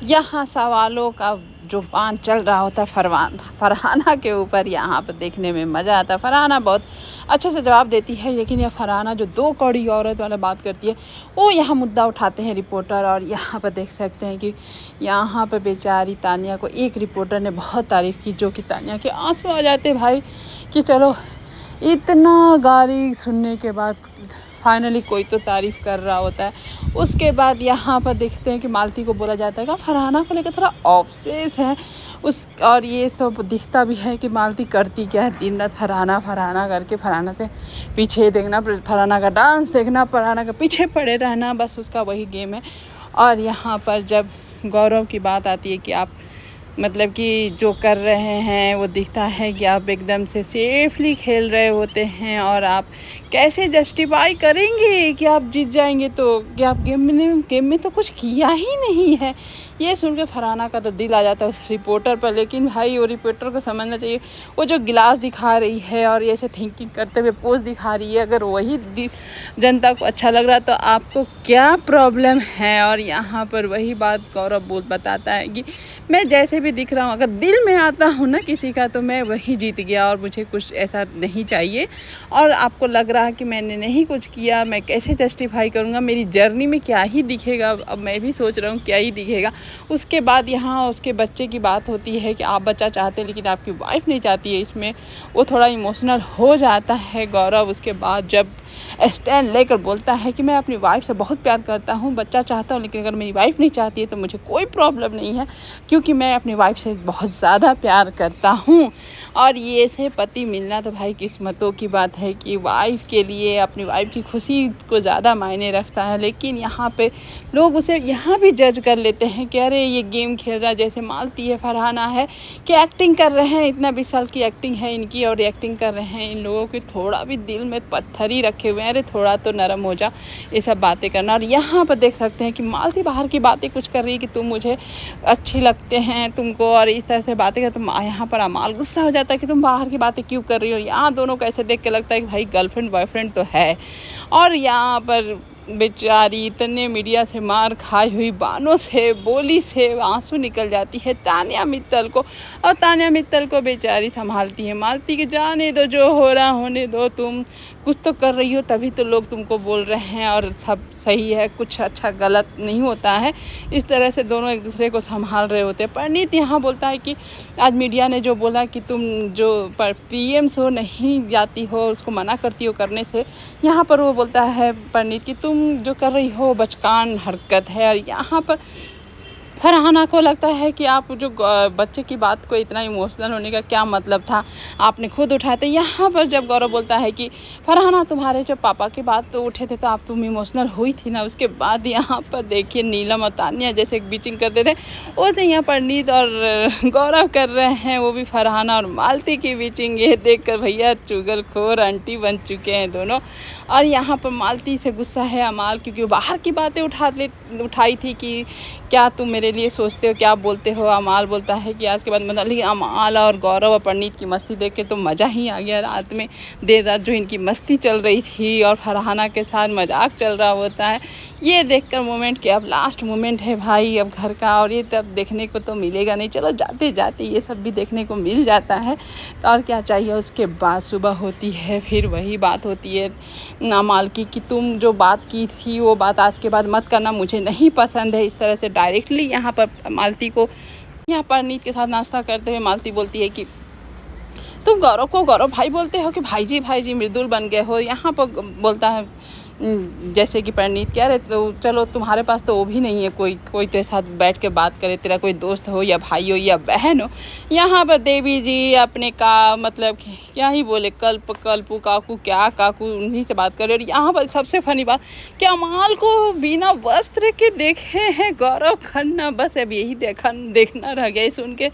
यहाँ सवालों का जो बाण चल रहा होता है फरहाना के ऊपर, यहाँ पर देखने में मज़ा आता है। फरहाना बहुत अच्छे से जवाब देती है, लेकिन यह फरहाना जो दो कौड़ी औरत वाला बात करती है, वो यहाँ मुद्दा उठाते हैं रिपोर्टर। और यहाँ पर देख सकते हैं कि यहाँ पर बेचारी तानिया को एक रिपोर्टर ने बहुत तारीफ़ की, जो कि तानिया के आंसू आ जाते भाई कि चलो इतना गाली सुनने के बाद फाइनली कोई तो तारीफ़ कर रहा होता है। उसके बाद यहाँ पर देखते हैं कि मालती को बोला जाता है कि फरहाना को लेकर थोड़ा ऑब्सेस है उस, और ये सब दिखता भी है कि मालती करती क्या है, दिन रात फरहाना फरहाना करके फरहाना से पीछे देखना, फरहाना का डांस देखना, फरहाना के पीछे पड़े रहना, बस उसका वही गेम है। और यहाँ पर जब गौरव की बात आती है कि आप मतलब कि जो कर रहे हैं वो दिखता है कि आप एकदम से सेफली खेल रहे होते हैं, और आप कैसे जस्टिफाई करेंगे कि आप जीत जाएंगे, तो कि आप गेम में तो कुछ किया ही नहीं है। ये सुन के फरहाना का तो दिल आ जाता है उस रिपोर्टर पर। लेकिन भाई वो रिपोर्टर को समझना चाहिए, वो जो गिलास दिखा रही है और ऐसे थिंकिंग करते हुए पोज दिखा रही है, अगर वही जनता को अच्छा लग रहा तो आपको क्या प्रॉब्लम है। और यहाँ पर वही बात गौरव बताता है कि मैं जैसे भी दिख रहा हूँ, अगर दिल में आता हूँ ना किसी का, तो मैं वही जीत गया और मुझे कुछ ऐसा नहीं चाहिए। और आपको लग रहा है कि मैंने नहीं कुछ किया, मैं कैसे जस्टिफाई करूँगा, मेरी जर्नी में क्या ही दिखेगा। अब मैं भी सोच रहा हूँ क्या ही दिखेगा। उसके बाद यहाँ उसके बच्चे की बात होती है कि आप बच्चा चाहते हैं लेकिन आपकी वाइफ नहीं चाहती है। इसमें वो थोड़ा इमोशनल हो जाता है गौरव। उसके बाद जब स्टैंड लेकर बोलता है कि मैं अपनी वाइफ से बहुत प्यार करता हूँ, बच्चा चाहता हूँ, लेकिन अगर मेरी वाइफ नहीं चाहती है तो मुझे कोई प्रॉब्लम नहीं है, क्योंकि मैं अपनी वाइफ से बहुत ज़्यादा प्यार करता हूँ। और ये से पति मिलना तो भाई किस्मतों की बात है कि वाइफ के लिए अपनी वाइफ की खुशी को ज़्यादा मायने रखता है। लेकिन यहाँ पे लोग उसे यहाँ भी जज कर लेते हैं कि अरे ये गेम खेल रहा है, जैसे मालती है, फरहाना है, कि एक्टिंग कर रहे हैं, इतना 20 साल की एक्टिंग है इनकी और एक्टिंग कर रहे हैं। इन लोगों के थोड़ा भी दिल में पत्थर ही रखे हुए हैं, अरे थोड़ा तो नरम हो जा, ये सब बातें करना। और यहाँ पर देख सकते हैं कि मालती बाहर की बातें कुछ कर रही है कि तुम मुझे अच्छी लगते हैं तुमको, और इस तरह से बातें कर, तुम यहाँ पर अमाल गुस्सा हो जाता है कि तुम बाहर की बातें क्यों कर रही हो। यहाँ दोनों को ऐसे देख के लगता है कि भाई गर्लफ्रेंड बॉयफ्रेंड तो है। और यहाँ पर बेचारी इतने मीडिया से मार खाई हुई बानों से बोली से आंसू निकल जाती है तानिया मित्तल को, और तानिया मित्तल को बेचारी संभालती है मालती कि जाने दो, जो हो रहा होने दो, तुम कुछ तो कर रही हो तभी तो लोग तुमको बोल रहे हैं, और सब सही है, कुछ अच्छा गलत नहीं होता है। इस तरह से दोनों एक दूसरे को संभाल रहे होते हैं। परनीत यहाँ बोलता है कि आज मीडिया ने जो बोला कि तुम जो पीएम शो नहीं जाती हो, उसको मना करती हो करने से, यहाँ पर वो बोलता है परनीत कि तुम जो कर रही हो बचकान हरकत है। और यहाँ पर फरहाना को लगता है कि आप जो बच्चे की बात को इतना इमोशनल होने का क्या मतलब था, आपने खुद उठाए थे। यहाँ पर जब गौरव बोलता है कि फरहाना तुम्हारे जब पापा की बात तो उठे थे तो तुम इमोशनल हुई थी ना। उसके बाद यहाँ पर देखिए नीलम और तानिया जैसे बीचिंग करते थे, वैसे यहाँ पर नीत और गौरव कर रहे हैं, वो भी फरहाना और मालती की बीचिंग। ये देख कर भैया चुगलखोर आंटी बन चुके हैं दोनों। और यहाँ पर मालती से गुस्सा है अमाल, क्योंकि वो बाहर की बातें उठाई थी कि क्या तुम मेरे लिए सोचते हो, क्या बोलते हो। अमाल बोलता है कि आज के बाद मतलब, लेकिन अमाल और गौरव और परनीत की मस्ती देख के तो मज़ा ही आ गया। रात में देर रात जो इनकी मस्ती चल रही थी और फरहाना के साथ मजाक चल रहा होता है, ये देखकर मोमेंट कि अब लास्ट मोमेंट है भाई अब घर का, और ये तब देखने को तो मिलेगा नहीं, चलो जाते जाते ये सब भी देखने को मिल जाता है तो और क्या चाहिए। उसके बाद सुबह होती है, फिर वही बात होती है अमाल की कि तुम जो बात की थी वो बात आज के बाद मत करना, मुझे नहीं पसंद है। इस तरह से डायरेक्टली यहाँ पर मालती को, यहाँ पर नीत के साथ नाश्ता करते हुए मालती बोलती है कि तुम गौरव को गौरव भाई बोलते हो कि भाई जी मृदुल बन गए हो। यहाँ पर बोलता है जैसे कि परनीत कह रहे तो चलो तुम्हारे पास तो वो भी नहीं है कोई तेरे साथ बैठ के बात करे, तेरा कोई दोस्त हो या भाई हो या बहन हो। यहाँ पर देवी जी अपने का मतलब क्या ही बोले, कल्पू काकू क्या काकू उन्हीं से बात करे। और यहाँ पर सबसे फनी बात कि अमाल को बिना वस्त्र के देखे हैं गौरव खन्ना, बस अब यही देखना रह गया। सुन के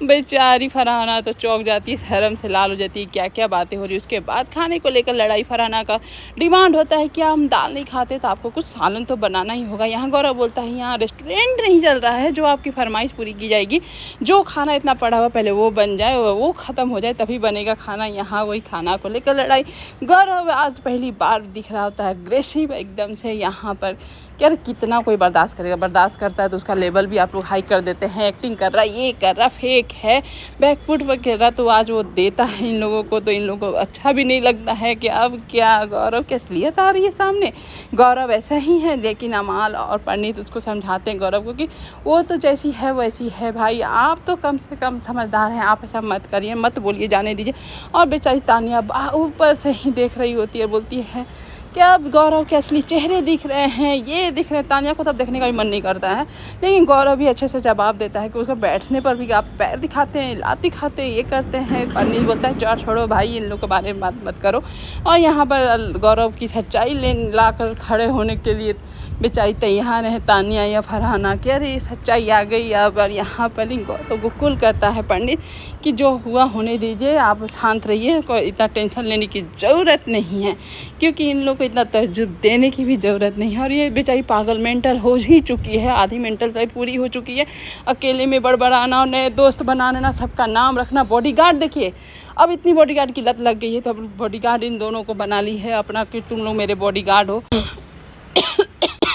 बेचारी फरहाना तो चौंक जाती है, शर्म से लाल हो जाती है, क्या क्या बातें हो रही। उसके बाद खाने को लेकर लड़ाई, फरहाना का डिमांड होता है क्या हम दाल नहीं खाते तो आपको कुछ सालन तो बनाना ही होगा। यहाँ गौरव बोलता है यहाँ रेस्टोरेंट नहीं चल रहा है जो आपकी फरमाइश पूरी की जाएगी, जो खाना इतना पड़ा हुआ पहले वो बन जाए, वो ख़त्म हो जाए तभी बनेगा खाना। यहाँ वही खाना को लेकर लड़ाई। गौरव आज पहली बार दिख रहा होता है अग्रेसिव एकदम से यहाँ पर कि यार कितना कोई बर्दाश्त करेगा, बर्दाश्त करता है तो उसका लेवल भी आप लोग हाई कर देते हैं, एक्टिंग कर रहा है, ये कर रहा, फेक है, बैकफुट वगैरह तो आज वो देता है इन लोगों को, तो इन लोगों को अच्छा भी नहीं लगता है कि अब क्या गौरव की असलियत आ रही है सामने। गौरव ऐसा ही है, लेकिन अमाल और पंडित उसको समझाते हैं गौरव को कि वो तो जैसी है वैसी है भाई, आप तो कम से कम समझदार हैं, आप ऐसा मत करिए, मत बोलिए, जाने दीजिए। और बेचारी तानिया ऊपर से ही देख रही होती है, बोलती है कि अब गौरव के असली चेहरे दिख रहे हैं, ये दिख रहे हैं। तानिया को तब देखने का भी मन नहीं करता है, लेकिन गौरव भी अच्छे से जवाब देता है कि उसको बैठने पर भी आप पैर दिखाते हैं, लाती खाते हैं, ये करते हैं। पंडित बोलता है जाओ छोड़ो भाई, इन लोग के बारे में बात मत करो। और यहाँ पर गौरव की सच्चाई ला कर खड़े होने के लिए बेचारी तैयार है तानिया या फरहाना कि अरे सच्चाई आ गई अब। और यहाँ पर गौरव को कुल करता है पंडित कि जो हुआ होने दीजिए, आप शांत रहिए, कोई इतना टेंशन लेने की ज़रूरत नहीं है, क्योंकि इन लोग को इतना तजुर्बा देने की भी ज़रूरत नहीं है। और ये बेचारी पागल मेंटल हो ही चुकी है, आधी मेंटल साइड पूरी हो चुकी है। अकेले में बड़बड़ाना, नए दोस्त बनाना, सबका नाम रखना, बॉडीगार्ड देखिए, अब इतनी बॉडीगार्ड की लत लग गई है, तो अब बॉडीगार्ड इन दोनों को बना ली है अपना कि तुम लोग मेरे बॉडीगार्ड हो।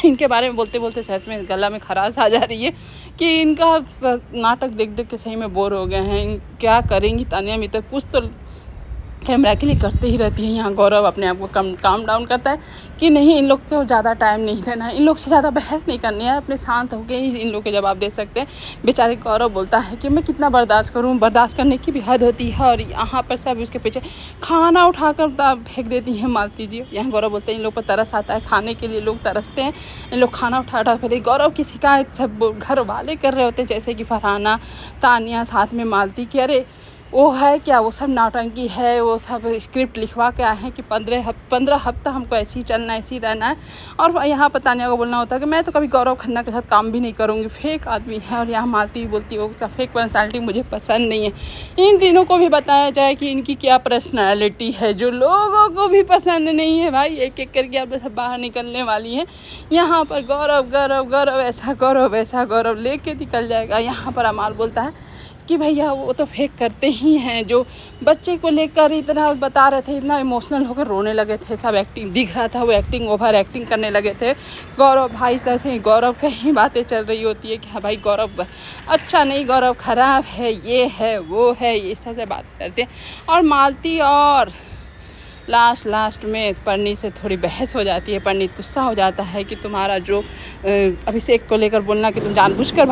इनके बारे में बोलते बोलते सच में गला में खराश आ जा रही है कि इनका नाटक देख देख के सही में बोर हो गए हैं। क्या करेंगी तानिया मित्तल, कुछ तो कैमरा के लिए करते ही रहती है। यहाँ गौरव अपने आप को काम डाउन करता है कि नहीं, इन लोग को ज़्यादा टाइम नहीं देना है, इन लोग से ज़्यादा बहस नहीं करनी है, अपने शांत होकर ही इन लोग के जवाब दे सकते हैं। बेचारे गौरव बोलता है कि मैं कितना बर्दाश्त करूँ, बर्दाश्त करने की भी हद होती है। और यहाँ पर सब उसके पीछे खाना उठाकर फेंक देती हैं मालती जी। यहाँ गौरव बोलते हैं इन लोग पर तरस आता है, खाने के लिए लोग तरसते हैं, इन लोग खाना उठा फेंकते। गौरव की शिकायत सब घर वाले कर रहे होते हैं, जैसे कि फरहाना, तानिया, साथ में मालती कि अरे वो है क्या, वो सब नौटंकी है, वो सब स्क्रिप्ट लिखवा के आए हैं कि 15 हफ्ता हमको ऐसे ही चलना है, ऐसे ही रहना है। और यहाँ पर तानिया को बोलना होता है कि मैं तो कभी गौरव खन्ना के साथ काम भी नहीं करूँगी, फेक आदमी है। और यहाँ मालती भी बोलती है उसका फेक पर्सनैलिटी मुझे पसंद नहीं है। इन तीनों को भी बताया जाए कि इनकी क्या पर्सनैलिटी है, जो लोगों को भी पसंद नहीं है भाई। एक एक करके आप सब बाहर निकलने वाली हैं। यहाँ पर गौरव गौरव गौरव ऐसा गौरव वैसा गौरव लेके निकल जाएगा। यहाँ पर अमाल बोलता है कि भैया वो तो फेक करते ही हैं, जो बच्चे को लेकर इतना बता रहे थे, इतना इमोशनल होकर रोने लगे थे, सब एक्टिंग दिख रहा था, वो एक्टिंग ओवर एक्टिंग करने लगे थे। गौरव भाई तरह से गौरव कहीं बातें चल रही होती है कि हाँ भाई गौरव अच्छा नहीं, गौरव ख़राब है, ये है वो है, इस तरह से बात करते हैं। और मालती और लास्ट में पंडित से थोड़ी बहस हो जाती है। पंडित गुस्सा हो जाता है कि तुम्हारा जो अभिषेक को लेकर बोलना कि तुम जानबूझकर